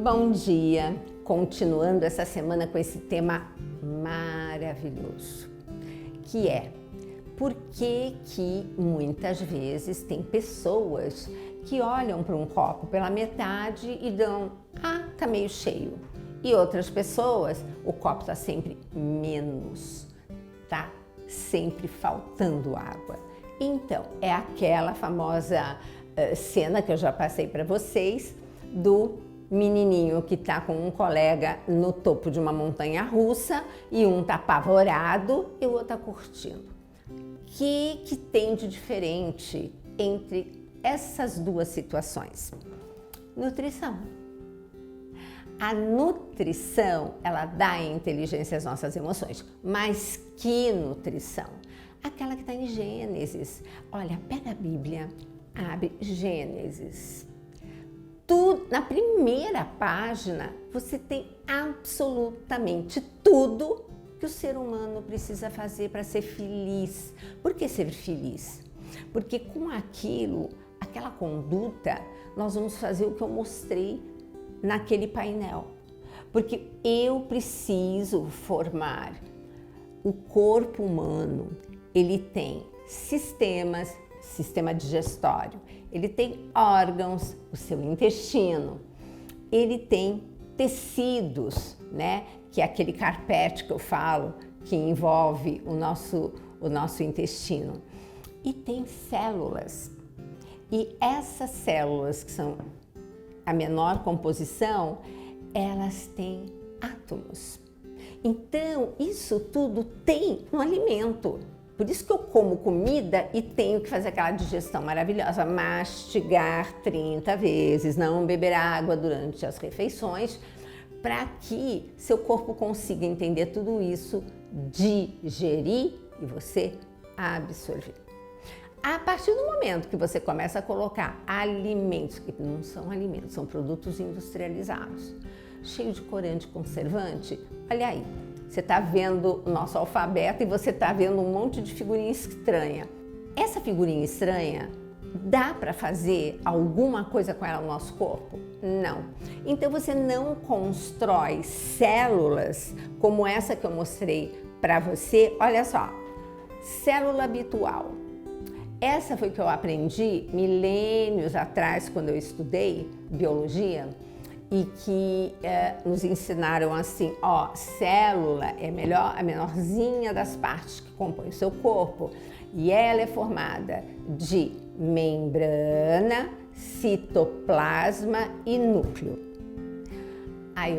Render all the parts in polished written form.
Bom dia! Continuando essa semana com esse tema maravilhoso, que é por que muitas vezes tem pessoas que olham para um copo pela metade e dão, tá meio cheio. E outras pessoas, o copo tá sempre menos, tá sempre faltando água. Então, é aquela famosa cena que eu já passei para vocês do menininho que tá com um colega no topo de uma montanha russa e um tá apavorado e o outro tá curtindo. O que tem de diferente entre essas duas situações? Nutrição. A nutrição, ela dá inteligência às nossas emoções. Mas que nutrição? Aquela que está em Gênesis. Olha, pega a Bíblia, abre Gênesis. Na primeira página, você tem absolutamente tudo que o ser humano precisa fazer para ser feliz. Por que ser feliz? Porque com aquela conduta, nós vamos fazer o que eu mostrei naquele painel. Porque eu preciso formar o corpo humano. Ele tem sistema digestório, ele tem órgãos, o seu intestino, ele tem tecidos, né? Que é aquele carpete que eu falo, que envolve o nosso intestino. E tem células. E essas células, que são a menor composição, elas têm átomos. Então, isso tudo tem no alimento. Por isso que eu como comida e tenho que fazer aquela digestão maravilhosa, mastigar 30 vezes, não beber água durante as refeições, para que seu corpo consiga entender tudo isso, digerir e você absorver. A partir do momento que você começa a colocar alimentos, que não são alimentos, são produtos industrializados, cheio de corante conservante, olha aí, você está vendo o nosso alfabeto e você está vendo um monte de figurinha estranha. Essa figurinha estranha, dá para fazer alguma coisa com ela no nosso corpo? Não. Então você não constrói células como essa que eu mostrei para você. Olha só, célula habitual. Essa foi que eu aprendi milênios atrás, quando eu estudei biologia, e que nos ensinaram assim, célula é a menorzinha das partes que compõem o seu corpo, e ela é formada de membrana, citoplasma e núcleo. Aí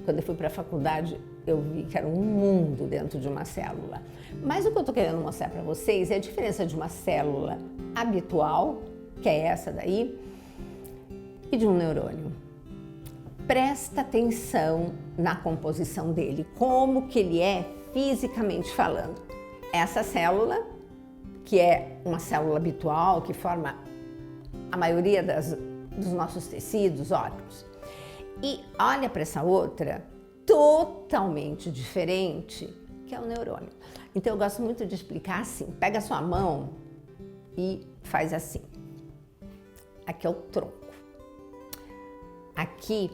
quando eu fui para a faculdade, eu vi que era um mundo dentro de uma célula. Mas o que eu estou querendo mostrar para vocês é a diferença de uma célula habitual, que é essa daí, e de um neurônio. Presta atenção na composição dele, como que ele é fisicamente falando. Essa célula, que é uma célula habitual, que forma a maioria dos nossos tecidos, órgãos. E olha para essa outra, totalmente diferente, que é o neurônio. Então eu gosto muito de explicar assim, pega a sua mão e faz assim. Aqui é o tronco. Aqui,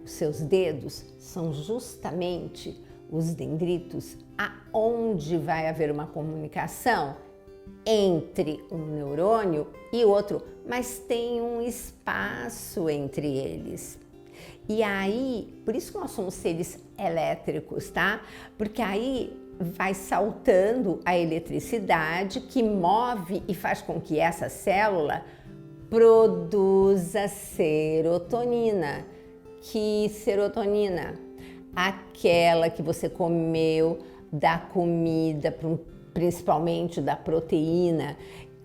os seus dedos são justamente os dendritos, aonde vai haver uma comunicação entre um neurônio e outro, mas tem um espaço entre eles. E aí, por isso que nós somos seres elétricos, tá? Porque aí vai saltando a eletricidade que move e faz com que essa célula produza serotonina. Que serotonina? Aquela que você comeu da comida, principalmente da proteína,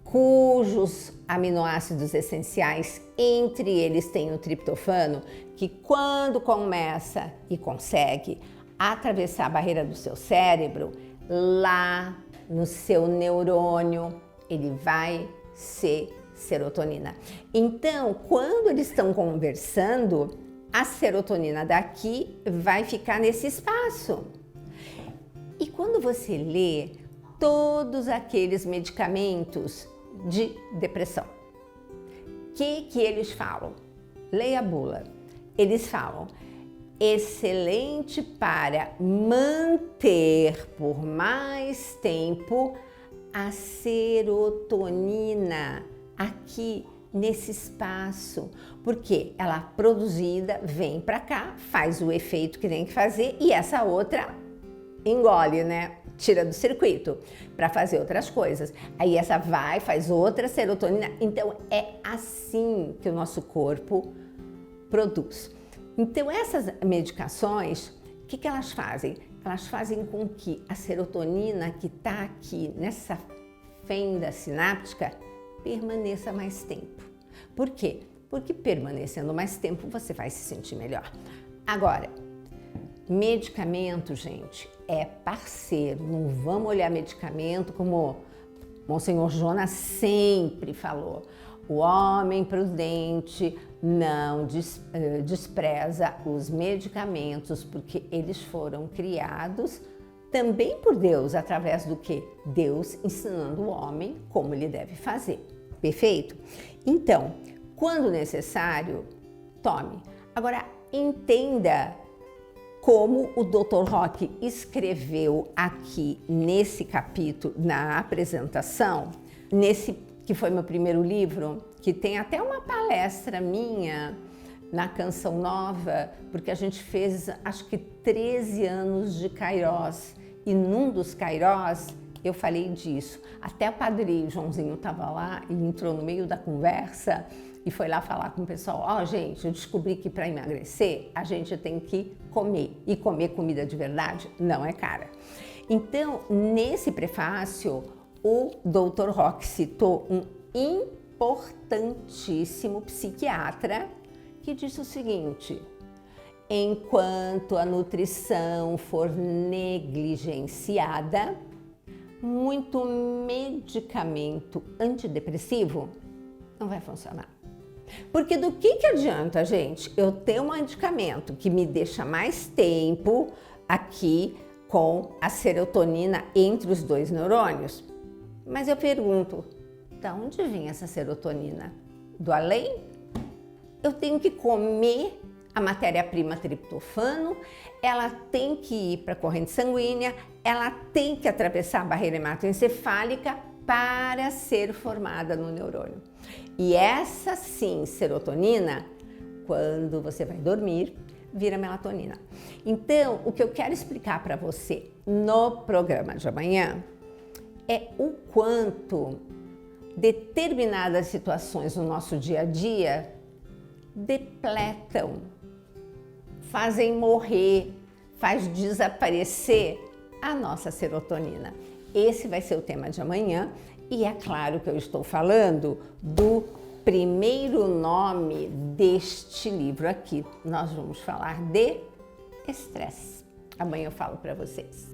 cujos aminoácidos essenciais, entre eles tem o triptofano, que quando começa e consegue atravessar a barreira do seu cérebro, lá no seu neurônio, ele vai ser serotonina. Então, quando eles estão conversando, a serotonina daqui vai ficar nesse espaço. E quando você lê todos aqueles medicamentos de depressão, que eles falam? Leia a bula. eles falam excelente para manter por mais tempo a serotonina aqui nesse espaço, porque ela produzida vem para cá, faz o efeito que tem que fazer e essa outra engole, né? Tira do circuito para fazer outras coisas. Aí essa vai, faz outra serotonina. Então é assim que o nosso corpo produz. Então essas medicações, o que elas fazem? Elas fazem com que a serotonina que está aqui nessa fenda sináptica permaneça mais tempo. Por quê? Porque permanecendo mais tempo você vai se sentir melhor. Agora, medicamento, gente, é parceiro. Não vamos olhar medicamento como Monsenhor Jonas sempre falou. O homem prudente não despreza os medicamentos, porque eles foram criados também por Deus, através do que? Deus ensinando o homem como ele deve fazer. Perfeito? Então, quando necessário, tome. Agora, entenda como o Dr. Roque escreveu aqui nesse capítulo, na apresentação, nesse que foi meu primeiro livro, que tem até uma palestra minha na Canção Nova, porque a gente fez, acho que 13 anos de Kairós, e num dos Kairós eu falei disso. Até o padre Joãozinho estava lá e entrou no meio da conversa e foi lá falar com o pessoal, ó, gente, eu descobri que para emagrecer a gente tem que comer, e comer comida de verdade não é cara. Então, nesse prefácio, o Dr. Roque citou um importantíssimo psiquiatra que disse o seguinte: enquanto a nutrição for negligenciada, muito medicamento antidepressivo não vai funcionar. Porque do que adianta, gente, eu ter um medicamento que me deixa mais tempo aqui com a serotonina entre os dois neurônios? Mas eu pergunto, da onde vem essa serotonina? Do além? Eu tenho que comer a matéria-prima triptofano, ela tem que ir para a corrente sanguínea, ela tem que atravessar a barreira hematoencefálica para ser formada no neurônio. E essa sim, serotonina, quando você vai dormir, vira melatonina. Então, o que eu quero explicar para você no programa de amanhã é o quanto determinadas situações no nosso dia a dia depletam, fazem morrer, faz desaparecer a nossa serotonina. Esse vai ser o tema de amanhã e é claro que eu estou falando do primeiro nome deste livro aqui. Nós vamos falar de estresse. Amanhã eu falo para vocês.